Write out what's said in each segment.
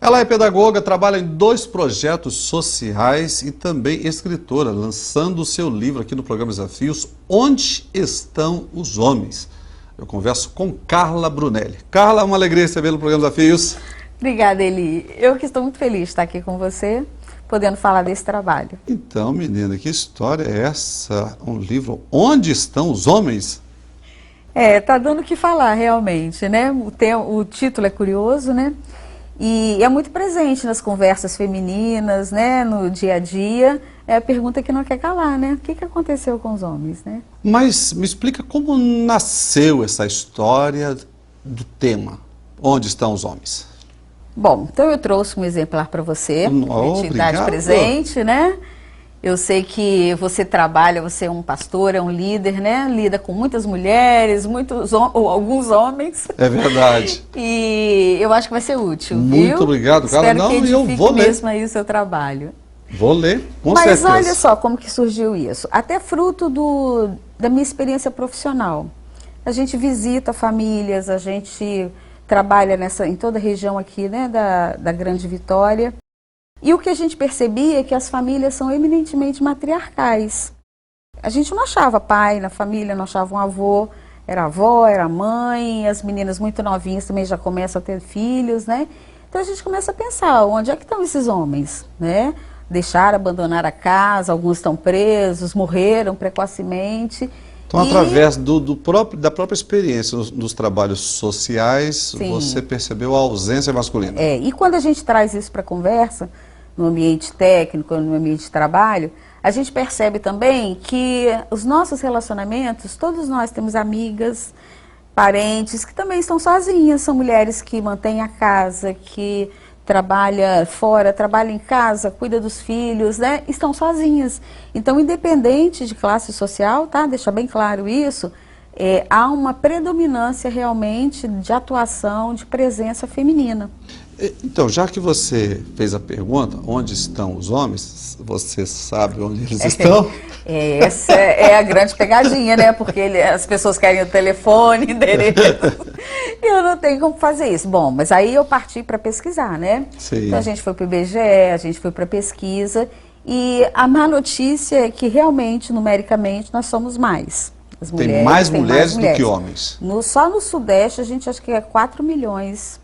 Ela é pedagoga, trabalha em 2 projetos sociais e também escritora, lançando o seu livro aqui no programa Desafios, Onde Estão os Homens? Eu converso com Carla Brunelli. Carla, é uma alegria recebê-la no programa Desafios. Obrigada, Eli. Eu que estou muito feliz de estar aqui com você, podendo falar desse trabalho. Então, menina, que história é essa? Um livro, Onde Estão os Homens? Tá dando o que falar realmente, né? O título é curioso, né? E é muito presente nas conversas femininas, né? No dia a dia. É a pergunta que não quer calar, né? O que aconteceu com os homens, né? Mas me explica como nasceu essa história do tema, Onde Estão os Homens? Bom, então eu trouxe um exemplar para você, te dar de presente, né? Eu sei que você trabalha, você é um pastor, é um líder, né? Lida com muitas mulheres, alguns homens. É verdade. E eu acho que vai ser útil, Muito viu? obrigado, Carla. Espero que eu vou ler. mesmo aí o seu trabalho. Vou ler, com Mas certeza. olha só como que surgiu isso. Até fruto da minha experiência profissional. A gente visita famílias, a gente trabalha em toda a região aqui, né, da Grande Vitória. E o que a gente percebia é que as famílias são eminentemente matriarcais. A gente não achava pai na família, não achava um avô, era avó, era mãe, as meninas muito novinhas também já começam a ter filhos, né? Então a gente começa a pensar, onde é que estão esses homens, né? Deixaram, abandonaram a casa, alguns estão presos, morreram precocemente. Então, através da própria experiência nos trabalhos sociais, sim, você percebeu a ausência masculina. E quando a gente traz isso para a conversa, no ambiente técnico, no ambiente de trabalho, a gente percebe também que os nossos relacionamentos, todos nós temos amigas, parentes que também estão sozinhas, são mulheres que mantêm a casa, que trabalha fora, trabalha em casa, cuida dos filhos, né? Estão sozinhas. Então, independente de classe social, tá? Deixa bem claro isso, há uma predominância realmente de atuação, de presença feminina. Então, já que você fez a pergunta, onde estão os homens, você sabe onde eles estão? Essa é a grande pegadinha, né? Porque as pessoas querem o telefone, endereço. E eu não tenho como fazer isso. Bom, mas aí eu parti para pesquisar, né? Sim. Então a gente foi para o IBGE, a gente foi para pesquisa. E a má notícia é que realmente, numericamente, nós somos mais. As mulheres, tem mais mulheres do que homens. Só no Sudeste a gente acha que é 4 milhões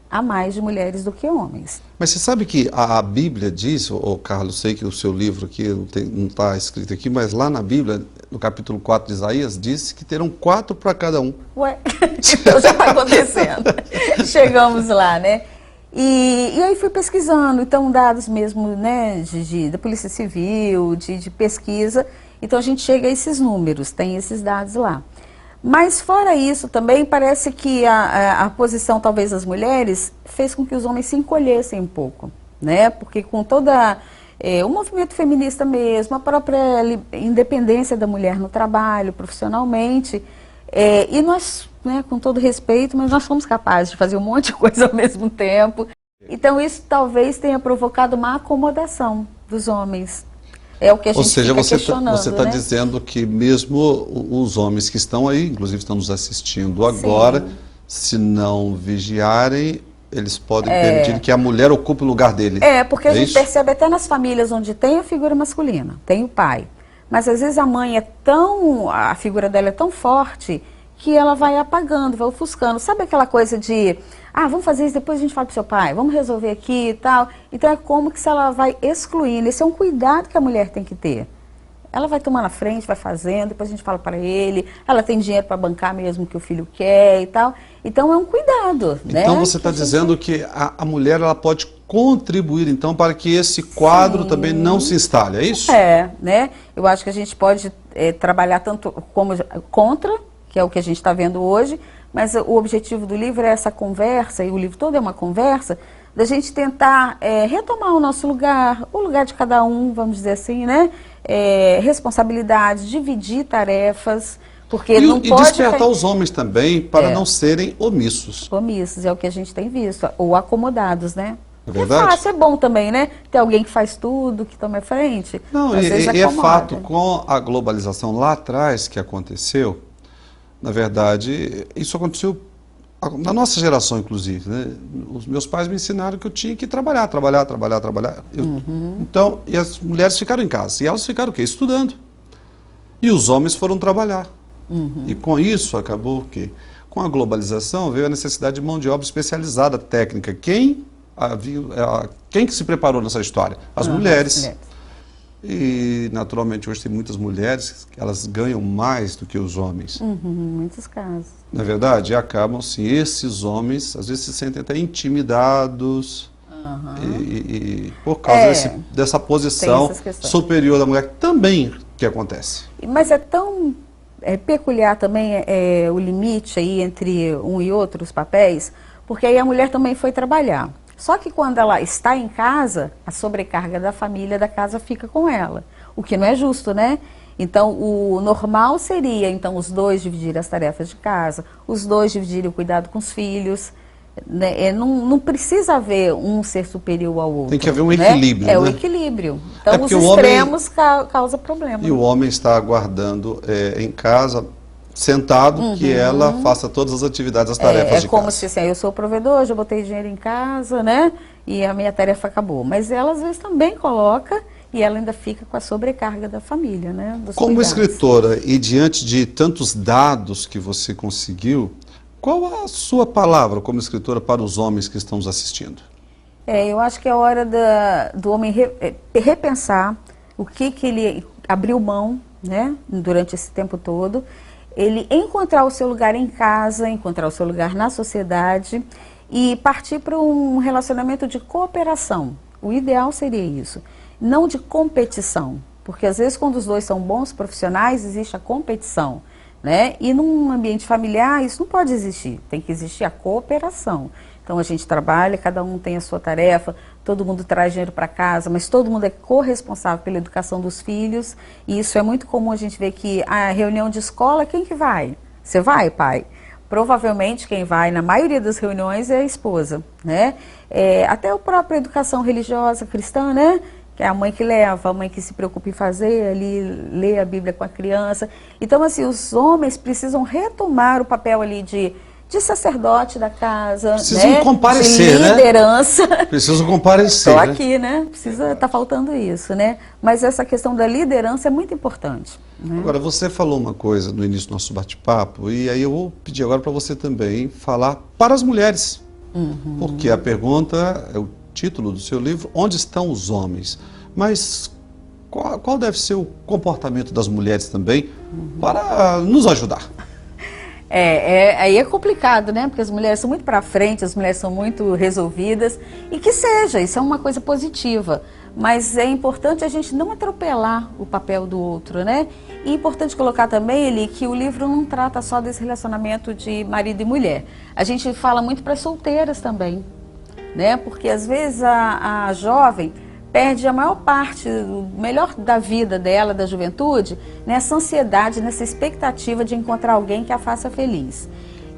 a mais de mulheres do que homens. Mas você sabe que a Bíblia diz, Carlos, sei que o seu livro aqui não está escrito aqui, mas lá na Bíblia, no capítulo 4 de Isaías, diz que terão 4 para cada um. Ué, então já está acontecendo. Chegamos lá, né? E aí fui pesquisando, então dados mesmo, né, da Polícia Civil, de pesquisa, então a gente chega a esses números, tem esses dados lá. Mas fora isso também parece que a posição talvez das mulheres fez com que os homens se encolhessem um pouco, né? Porque com toda o movimento feminista mesmo, a própria independência da mulher no trabalho, profissionalmente, e nós, né, com todo respeito, mas nós somos capazes de fazer um monte de coisa ao mesmo tempo. Então isso talvez tenha provocado uma acomodação dos homens. É o que a gente fica questionando, você está né? dizendo que mesmo os homens que estão aí, inclusive estão nos assistindo agora, sim, se não vigiarem, eles podem permitir que a mulher ocupe o lugar dele. Porque a gente percebe até nas famílias onde tem a figura masculina, tem o pai. Mas às vezes a mãe a figura dela é tão forte que ela vai apagando, vai ofuscando. Sabe aquela coisa de, vamos fazer isso, depois a gente fala pro seu pai, vamos resolver aqui e tal. Então é como que se ela vai excluindo. Esse é um cuidado que a mulher tem que ter. Ela vai tomando a frente, vai fazendo, depois a gente fala para ele, ela tem dinheiro para bancar mesmo que o filho quer e tal. Então é um cuidado, né? Então você está dizendo que a mulher ela pode contribuir então para que esse quadro, sim, também não se instale, é isso? Né? Eu acho que a gente pode trabalhar tanto como contra, que é o que a gente está vendo hoje, mas o objetivo do livro é essa conversa, e o livro todo é uma conversa, da gente tentar retomar o nosso lugar, o lugar de cada um, vamos dizer assim, né? Responsabilidades, dividir tarefas, porque não pode... E despertar os homens também para não serem omissos. Omissos, é o que a gente tem visto, ou acomodados, né? É verdade? É fácil, é bom também, né? Ter alguém que faz tudo, que toma a frente. Não, e é fato, com a globalização lá atrás que aconteceu, na verdade, isso aconteceu Na nossa geração, inclusive, né, os meus pais me ensinaram que eu tinha que trabalhar. Então, e as mulheres ficaram em casa. E elas ficaram o quê? Estudando. E os homens foram trabalhar. E com isso acabou o quê? Com a globalização veio a necessidade de mão de obra especializada, técnica. Quem que se preparou nessa história? As mulheres. E, naturalmente, hoje tem muitas mulheres que elas ganham mais do que os homens. Em muitos casos. Na verdade, acabam, sim, esses homens, às vezes se sentem até intimidados por causa dessa posição superior da mulher, também que acontece. Mas é tão peculiar também o limite aí entre um e outro, os papéis, porque aí a mulher também foi trabalhar. Só que quando ela está em casa, a sobrecarga da família, da casa, fica com ela. O que não é justo, né? Então, o normal seria, então, os dois dividirem as tarefas de casa, os dois dividirem o cuidado com os filhos. Né? Não precisa haver um ser superior ao outro. Tem que haver um equilíbrio, né? É o equilíbrio. Então, os extremos causam problema. E o homem está aguardando em casa, sentado, que ela faça todas as atividades, as tarefas de casa. É como se assim, eu sou o provedor, já botei dinheiro em casa, né? E a minha tarefa acabou. Mas ela, às vezes, também coloca e ela ainda fica com a sobrecarga da família, né? Como escritora e diante de tantos dados que você conseguiu, qual a sua palavra como escritora para os homens que estão nos assistindo? Eu acho que é hora do homem repensar o que ele abriu mão, né? Durante esse tempo todo. Ele encontrar o seu lugar em casa, encontrar o seu lugar na sociedade e partir para um relacionamento de cooperação. O ideal seria isso, não de competição, porque às vezes quando os dois são bons profissionais existe a competição, né? E num ambiente familiar isso não pode existir, tem que existir a cooperação. Então a gente trabalha, cada um tem a sua tarefa, todo mundo traz dinheiro para casa, mas todo mundo é corresponsável pela educação dos filhos. E isso é muito comum a gente ver que a reunião de escola, quem que vai? Você vai, pai? Provavelmente quem vai na maioria das reuniões é a esposa, né? Até a própria educação religiosa cristã, né? Que é a mãe que leva, a mãe que se preocupa em fazer, ali, ler a Bíblia com a criança. Então, assim, os homens precisam retomar o papel ali de sacerdote da casa, precisam comparecer, de liderança. Né? Precisam comparecer. Estou aqui, né? Tá faltando isso, né? Mas essa questão da liderança é muito importante. Né? Agora, você falou uma coisa no início do nosso bate-papo, e aí eu vou pedir agora para você também falar para as mulheres. Porque a pergunta, é o título do seu livro, Onde Estão os Homens? Mas qual deve ser o comportamento das mulheres também para nos ajudar? Aí é complicado, né? Porque as mulheres são muito para frente, as mulheres são muito resolvidas. E que seja, isso é uma coisa positiva. Mas é importante a gente não atropelar o papel do outro, né? E é importante colocar também, Eli, que o livro não trata só desse relacionamento de marido e mulher. A gente fala muito para solteiras também, né? Porque às vezes a jovem perde a maior parte, o melhor da vida dela, da juventude, nessa ansiedade, nessa expectativa de encontrar alguém que a faça feliz.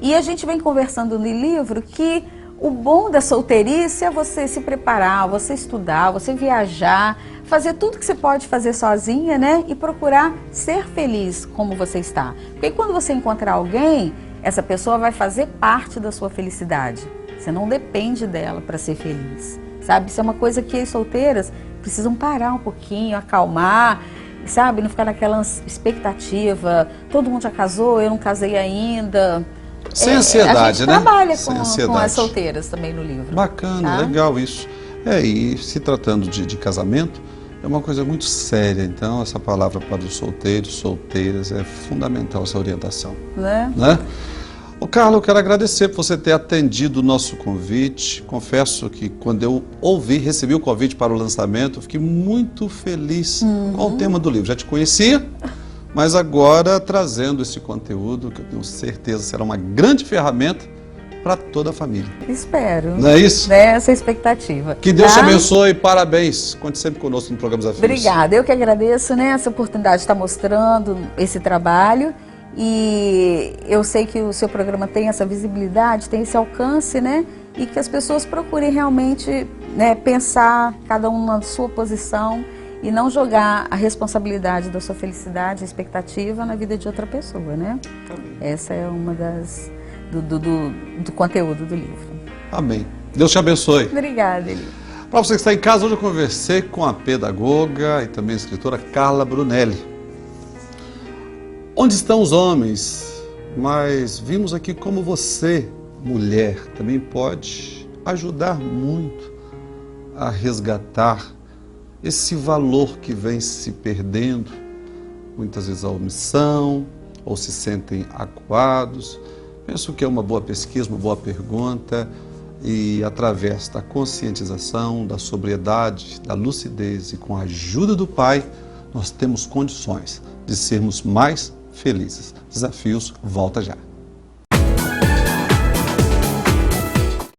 E a gente vem conversando no livro que o bom da solteirice é você se preparar, você estudar, você viajar, fazer tudo que você pode fazer sozinha, né? E procurar ser feliz como você está. Porque quando você encontrar alguém, essa pessoa vai fazer parte da sua felicidade. Você não depende dela para ser feliz. Sabe, isso é uma coisa que as solteiras precisam parar um pouquinho, acalmar, sabe, não ficar naquela expectativa, todo mundo já casou, eu não casei ainda. Sem ansiedade, a gente né? trabalha com as solteiras também no livro. Bacana, tá? Legal isso. E se tratando de casamento, é uma coisa muito séria, então essa palavra para os solteiros, solteiras, é fundamental essa orientação. Né? Ô Carla, eu quero agradecer por você ter atendido o nosso convite. Confesso que quando eu recebi o convite para o lançamento, eu fiquei muito feliz com o tema do livro. Já te conhecia, mas agora trazendo esse conteúdo, que eu tenho certeza será uma grande ferramenta para toda a família. Espero. Não é isso? Essa expectativa. Que Deus te abençoe, parabéns. Conte sempre conosco no programa Desafios. Obrigada, eu que agradeço, né, essa oportunidade de estar mostrando esse trabalho. E eu sei que o seu programa tem essa visibilidade, tem esse alcance, né? E que as pessoas procurem realmente, né, pensar cada um na sua posição e não jogar a responsabilidade da sua felicidade, a expectativa na vida de outra pessoa, né? Essa é uma do conteúdo do livro. Amém. Deus te abençoe. Obrigada, Eli. Para você que está em casa, hoje eu conversei com a pedagoga e também a escritora Carla Brunelli. Onde estão os homens? Mas vimos aqui como você, mulher, também pode ajudar muito a resgatar esse valor que vem se perdendo, muitas vezes a omissão, ou se sentem acuados. Penso que é uma boa pesquisa, uma boa pergunta, e através da conscientização, da sobriedade, da lucidez e com a ajuda do Pai, nós temos condições de sermos mais felizes. Desafios, volta já.